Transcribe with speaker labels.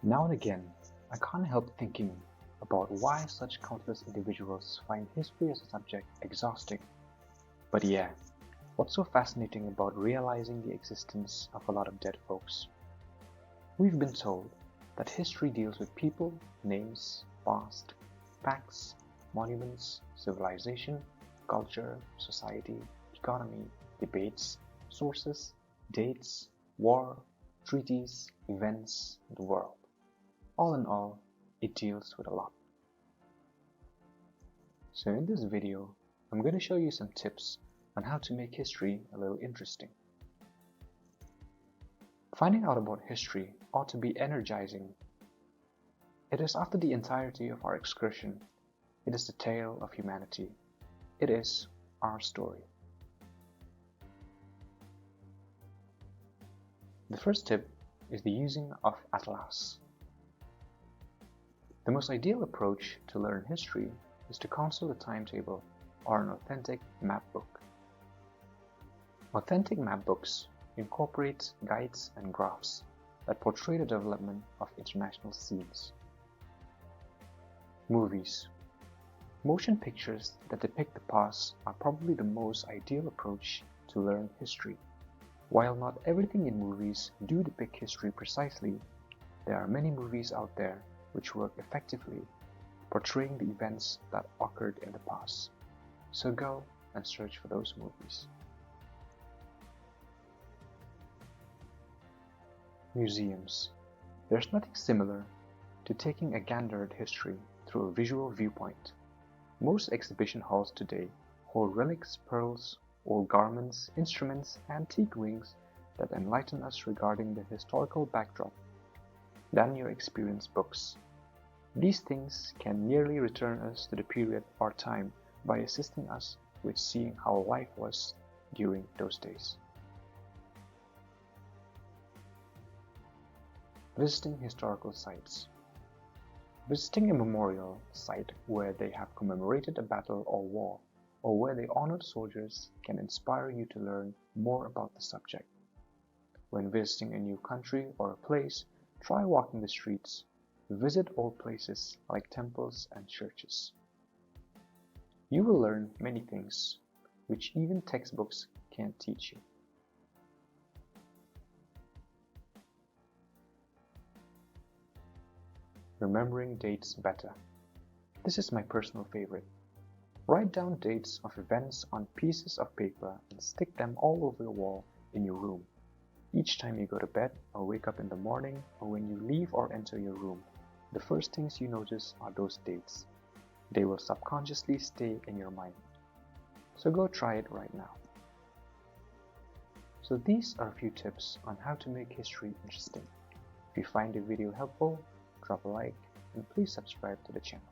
Speaker 1: Now and again, I can't help thinking about why such countless individuals find history as a subject exhausting. But yeah, what's so fascinating about realizing the existence of a lot of dead folks? We've been told that history deals with people, names, past, facts, monuments, civilization, culture, society, economy, debates, sources, dates, war, treaties, events, the world. All in all, it deals with a lot. So in this video, I'm going to show you some tips on how to make history a little interesting. Finding out about history ought to be energizing. It is after the entirety of our excursion. It is the tale of humanity. It is our story. The first tip is the using of atlas. The most ideal approach to learn history is to consult a timetable or an authentic map book. Authentic map books incorporate guides and graphs that portray the development of international scenes. Movies. Motion pictures that depict the past are probably the most ideal approach to learn history. While not everything in movies do depict history precisely, there are many movies out there which work effectively, portraying the events that occurred in the past. So go and search for those movies. Museums. There's nothing similar to taking a gander at history through a visual viewpoint. Most exhibition halls today hold relics, pearls, old garments, instruments, antique rings that enlighten us regarding the historical backdrop than your experience books. These things can nearly return us to the period or time by assisting us with seeing how life was during those days. Visiting historical sites. Visiting a memorial site where they have commemorated a battle or war, or where they honored soldiers, can inspire you to learn more about the subject. When visiting a new country or a place, try walking the streets. Visit old places like temples and churches. You will learn many things, which even textbooks can't teach you. Remembering dates better. This is my personal favorite. Write down dates of events on pieces of paper and stick them all over the wall in your room. Each time you go to bed or wake up in the morning, or when you leave or enter your room, the first things you notice are those dates. They will subconsciously stay in your mind. So go try it right now. So these are a few tips on how to make history interesting. If you find the video helpful, drop a like and please subscribe to the channel.